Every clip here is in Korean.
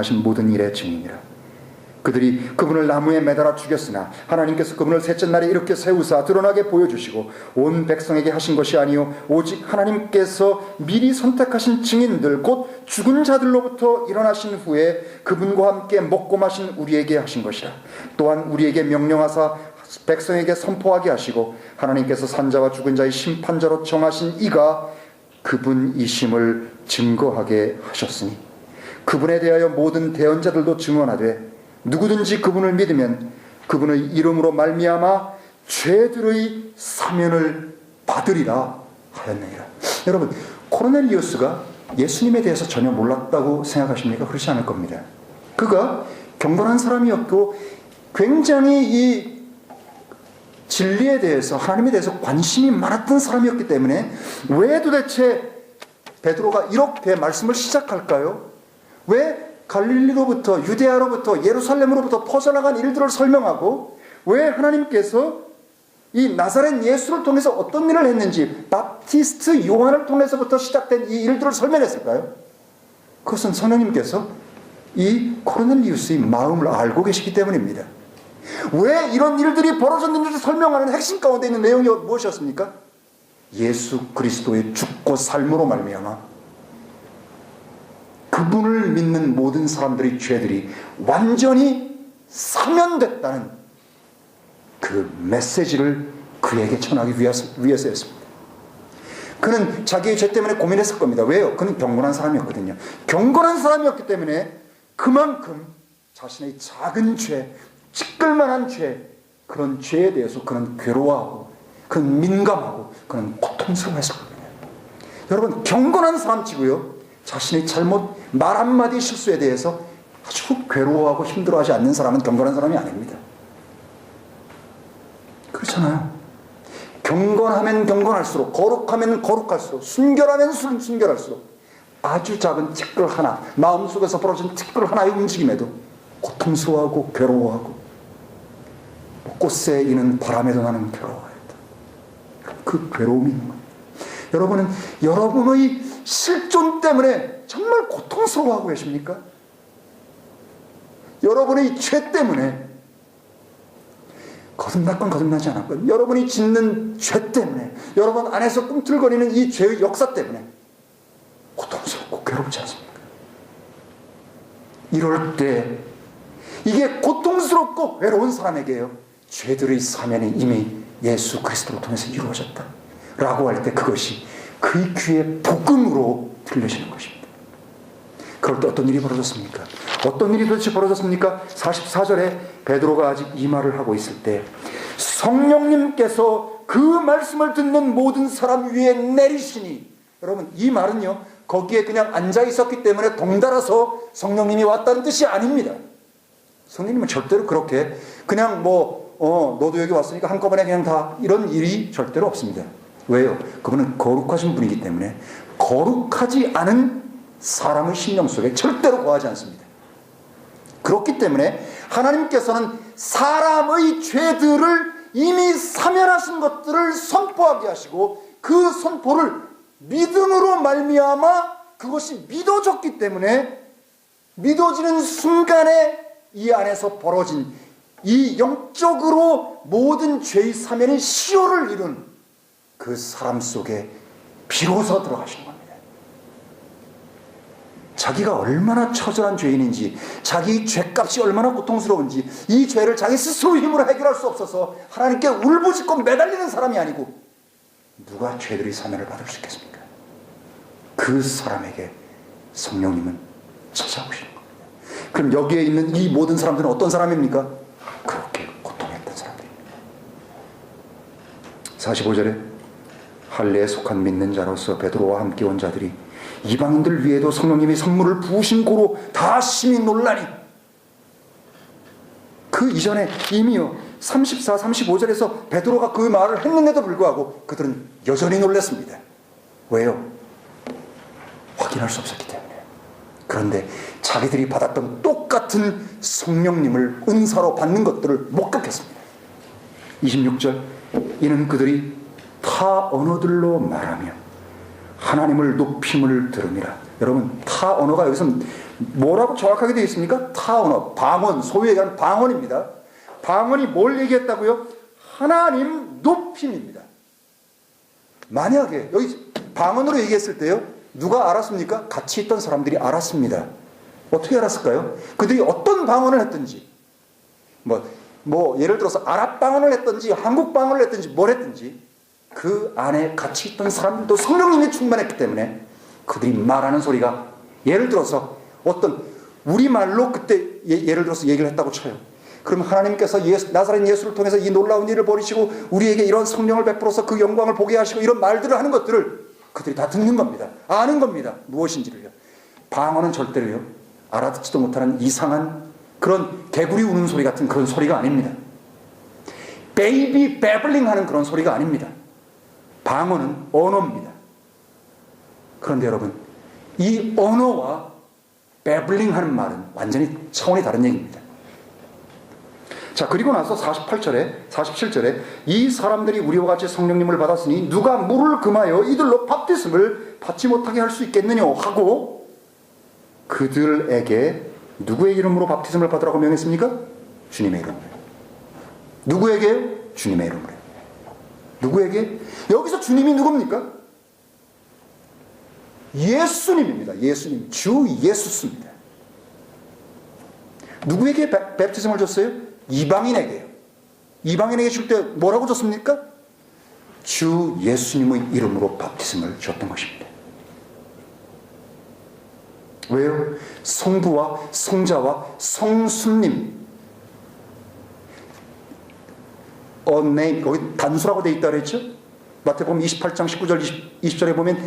행하신 모든 일의 증인이라. 그들이 그분을 나무에 매달아 죽였으나 하나님께서 그분을 셋째 날에 이렇게 세우사 드러나게 보여주시고 온 백성에게 하신 것이 아니요 오직 하나님께서 미리 선택하신 증인들 곧 죽은 자들로부터 일어나신 후에 그분과 함께 먹고 마신 우리에게 하신 것이라. 또한 우리에게 명령하사 백성에게 선포하게 하시고 하나님께서 산자와 죽은 자의 심판자로 정하신 이가 그분이심을 증거하게 하셨으니 그분에 대하여 모든 대언자들도 증언하되 누구든지 그분을 믿으면 그분의 이름으로 말미암아 죄들의 사면을 받으리라 하였느니라. 여러분, 코르넬리우스가 예수님에 대해서 전혀 몰랐다고 생각하십니까? 그렇지 않을 겁니다. 그가 경건한 사람이었고 굉장히 이 진리에 대해서, 하나님에 대해서 관심이 많았던 사람이었기 때문에 왜 도대체 베드로가 이렇게 말씀을 시작할까요? 왜 갈릴리로부터, 유대아로부터, 예루살렘으로부터 퍼져나간 일들을 설명하고 왜 하나님께서 이 나사렛 예수를 통해서 어떤 일을 했는지 바프티스트 요한을 통해서부터 시작된 이 일들을 설명했을까요? 그것은 성령님께서 이 코르넬리우스의 마음을 알고 계시기 때문입니다. 왜 이런 일들이 벌어졌는지를 설명하는 핵심 가운데 있는 내용이 무엇이었습니까? 예수 그리스도의 죽고 삶으로 말미암아 그분을 믿는 모든 사람들의 죄들이 완전히 사면됐다는 그 메시지를 그에게 전하기 위해서였습니다. 그는 자기의 죄 때문에 고민했을 겁니다. 왜요? 그는 경건한 사람이었거든요. 경건한 사람이었기 때문에 그만큼 자신의 작은 죄, 찌끌만한 죄, 그런 죄에 대해서 그는 괴로워하고 그는 민감하고 그는 고통스러워했을 겁니다. 여러분, 경건한 사람치고요, 자신의 잘못, 말 한마디 실수에 대해서 아주 괴로워하고 힘들어하지 않는 사람은 경건한 사람이 아닙니다. 그렇잖아요. 경건하면 경건할수록, 거룩하면 거룩할수록, 순결하면 순결할수록 아주 작은 티끌 하나, 마음속에서 벌어진 티끌 하나의 움직임에도 고통스러워하고 괴로워하고 꽃새 이는 바람에도 나는 괴로워했다. 그 괴로움이 있는 겁니다. 여러분은 여러분의 실존 때문에 정말 고통스러워하고 계십니까? 여러분의 죄 때문에, 거듭났건 거듭나지 않았건 여러분이 짓는 죄 때문에, 여러분 안에서 꿈틀거리는 이 죄의 역사 때문에 고통스럽고 괴롭지 않습니까? 이럴 때 이게 고통스럽고 외로운 사람에게요, 죄들의 사면이 이미 예수 그리스도를 통해서 이루어졌다 라고 할 때 그것이 그의 귀에 복음으로 들려지는 것입니다. 그럴 때 어떤 일이 벌어졌습니까? 어떤 일이 도대체 벌어졌습니까? 44절에 베드로가 아직 이 말을 하고 있을 때 성령님께서 그 말씀을 듣는 모든 사람 위에 내리시니, 여러분 이 말은요 거기에 그냥 앉아 있었기 때문에 동달아서 성령님이 왔다는 뜻이 아닙니다. 성령님은 절대로 그렇게 그냥 너도 여기 왔으니까 한꺼번에 그냥 다 이런 일이 절대로 없습니다. 왜요? 그분은 거룩하신 분이기 때문에 거룩하지 않은 사람의 심령 속에 절대로 거하지 않습니다. 그렇기 때문에 하나님께서는 사람의 죄들을 이미 사면하신 것들을 선포하게 하시고 그 선포를 믿음으로 말미암아 그것이 믿어졌기 때문에 믿어지는 순간에 이 안에서 벌어진 이 영적으로 모든 죄의 사면의 시효를 이룬 그 사람 속에 비로소 들어가시는 겁니다. 자기가 얼마나 처절한 죄인인지, 자기 죄값이 얼마나 고통스러운지, 이 죄를 자기 스스로의 힘으로 해결할 수 없어서 하나님께 울부짖고 매달리는 사람이 아니고 누가 죄들의 사면을 받을 수 있겠습니까? 그 사람에게 성령님은 찾아오시는 겁니다. 그럼 여기에 있는 이 모든 사람들은 어떤 사람입니까? 그렇게 고통했던 사람들입니다. 45절에 할례에 속한 믿는 자로서 베드로와 함께 온 자들이 이방인들 위에도 성령님이 선물을 부으신 고로 다 심히 놀라니, 그 이전에 이미요 34, 35절에서 베드로가 그 말을 했는데도 불구하고 그들은 여전히 놀랐습니다. 왜요? 확인할 수 없었기 때문에. 그런데 자기들이 받았던 똑같은 성령님을 은사로 받는 것들을 목격했습니다. 26절, 이는 그들이 타 언어들로 말하며 하나님을 높임을 들음이라. 여러분, 타 언어가 여기서 뭐라고 정확하게 되어 있습니까? 타 언어, 방언, 소위 얘기하는 방언입니다. 방언이 뭘 얘기했다고요? 하나님 높임입니다. 만약에 여기 방언으로 얘기했을 때요, 누가 알았습니까? 같이 있던 사람들이 알았습니다. 어떻게 알았을까요? 그들이 어떤 방언을 했든지, 예를 들어서 아랍 방언을 했든지, 한국 방언을 했든지, 뭘 했든지, 그 안에 같이 있던 사람들도 성령님이 충만했기 때문에 그들이 말하는 소리가, 예를 들어서 어떤 우리말로 그때 예를 들어서 얘기를 했다고 쳐요. 그럼 하나님께서 나사렛 예수를 통해서 이 놀라운 일을 벌이시고 우리에게 이런 성령을 베풀어서 그 영광을 보게 하시고 이런 말들을 하는 것들을 그들이 다 듣는 겁니다. 아는 겁니다. 무엇인지를요. 방언은 절대로요, 알아듣지도 못하는 이상한 그런 개구리 우는 소리 같은 그런 소리가 아닙니다. 베이비 베블링 하는 그런 소리가 아닙니다. 방언은 언어입니다. 그런데 여러분, 이 언어와 베블링 하는 말은 완전히 차원이 다른 얘기입니다. 자, 그리고 나서 47절에 이 사람들이 우리와 같이 성령님을 받았으니 누가 물을 금하여 이들로 밥티즘을 받지 못하게 할 수 있겠느냐 하고 그들에게 누구의 이름으로 밥티즘을 받으라고 명했습니까? 주님의 이름으로. 누구에게요? 주님의 이름으로. 누구에게? 여기서 주님이 누굽니까? 예수님입니다. 예수님, 주 예수스입니다. 누구에게 뵙티즘을 줬어요? 이방인에게요. 이방인에게 줄 때 뭐라고 줬습니까? 주 예수님의 이름으로 밥티즘을 줬던 것입니다. 왜요? 성부와 성자와 성수님, name, 거기 단수라고 되어 있다고 했죠? 마태복음 28장 19절 20절에 보면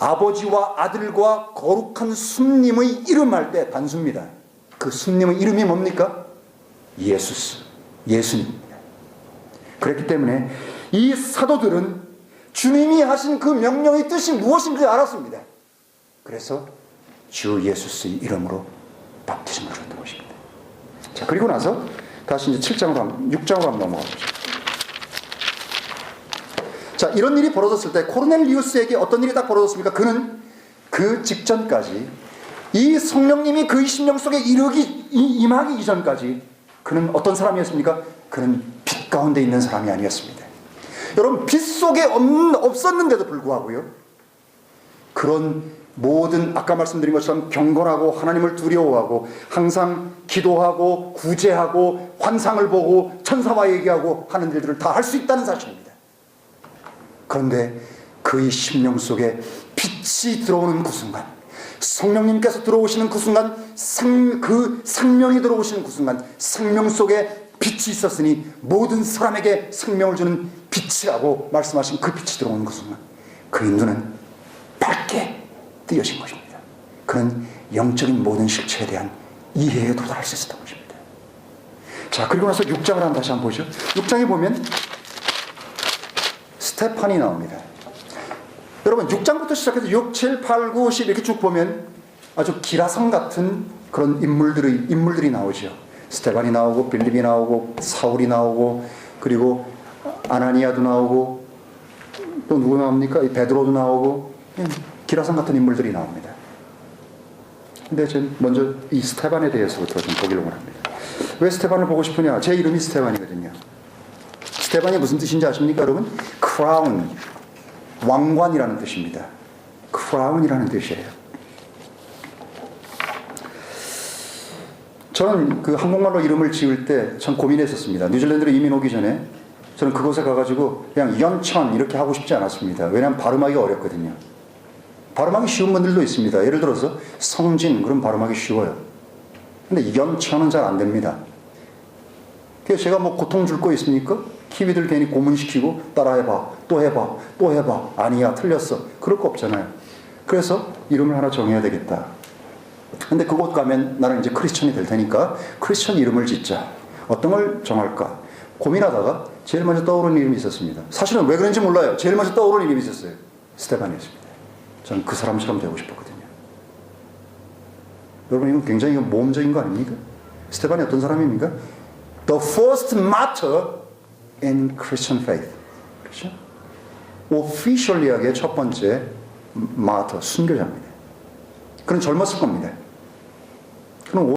아버지와 아들과 거룩한 순님의 이름 할 때 단수입니다. 그 순님의 이름이 뭡니까? 예수스, 예수님입니다. 그렇기 때문에 이 사도들은 주님이 하신 그 명령의 뜻이 무엇인지 알았습니다. 그래서 주 예수스의 이름으로 밥티즘을 줬던 것입니다. 자, 그리고 나서 다시 이제 6장으로 한번 넘어가보죠. 자, 이런 일이 벌어졌을 때 코르넬리우스에게 어떤 일이 딱 벌어졌습니까? 그는 그 직전까지, 이 성령님이 그의 심령 속에 임하기 이전까지 그는 어떤 사람이었습니까? 그는 빛 가운데 있는 사람이 아니었습니다. 여러분, 빛 속에 없었는데도 불구하고요, 그런 모든 아까 말씀드린 것처럼 경건하고 하나님을 두려워하고 항상 기도하고 구제하고 환상을 보고 천사와 얘기하고 하는 일들을 다 할 수 있다는 사실입니다. 그런데 그의 심령 속에 빛이 들어오는 그 순간, 성령님께서 들어오시는 그 순간, 그 생명이 들어오시는 그 순간, 생명 속에 빛이 있었으니 모든 사람에게 생명을 주는 빛이라고 말씀하신 그 빛이 들어오는 그 순간, 그의 눈은 밝게 뜨여진 것입니다. 그는 영적인 모든 실체에 대한 이해에 도달할 수 있었던 것입니다. 자, 그리고 나서 6장을 다시 한번 보죠. 6장에 보면 스테판이 나옵니다. 여러분, 6장부터 시작해서 6, 7, 8, 9, 10 이렇게 쭉 보면 아주 기라성 같은 그런 인물들이 나오죠. 스테반이 나오고, 빌립이 나오고, 사울이 나오고, 그리고 아나니아도 나오고, 또 누구 나옵니까? 베드로도 나오고, 기라성 같은 인물들이 나옵니다. 근데 저는 먼저 이 스테반에 대해서부터 좀 보기를 원합니다. 왜 스테반을 보고 싶으냐? 제 이름이 스테반이거든요. 스테반이 무슨 뜻인지 아십니까, 여러분? 크라운, 왕관이라는 뜻입니다. 크라운이라는 뜻이에요. 저는 그 한국말로 이름을 지을 때 참 고민했었습니다. 뉴질랜드로 이민 오기 전에 저는 그곳에 가가지고 그냥 연천 이렇게 하고 싶지 않았습니다. 왜냐하면 발음하기가 어렵거든요. 발음하기 쉬운 분들도 있습니다. 예를 들어서 성진, 그럼 발음하기 쉬워요. 근데 연천은 잘 안 됩니다. 그래서 제가 뭐 고통 줄 거 있습니까? 키위들 괜히 고문시키고 따라해봐, 또 해봐, 또 해봐, 아니야, 틀렸어, 그럴 거 없잖아요. 그래서 이름을 하나 정해야 되겠다. 근데 그곳 가면 나는 이제 크리스천이 될 테니까 크리스천 이름을 짓자. 어떤 걸 정할까 고민하다가 제일 먼저 떠오르는 이름이 있었습니다. 사실은 왜 그런지 몰라요. 제일 먼저 떠오르는 이름이 있었어요. 스테반이었습니다. 저는 그 사람처럼 되고 싶었거든요. 여러분, 이건 굉장히 모험적인 거 아닙니까? 스테반이 어떤 사람입니까? The first martyr in Christian faith. 그렇죠? 오피셜리하게 첫 번째 마터, 순교자입니다. 그는 젊었을 겁니다. 그는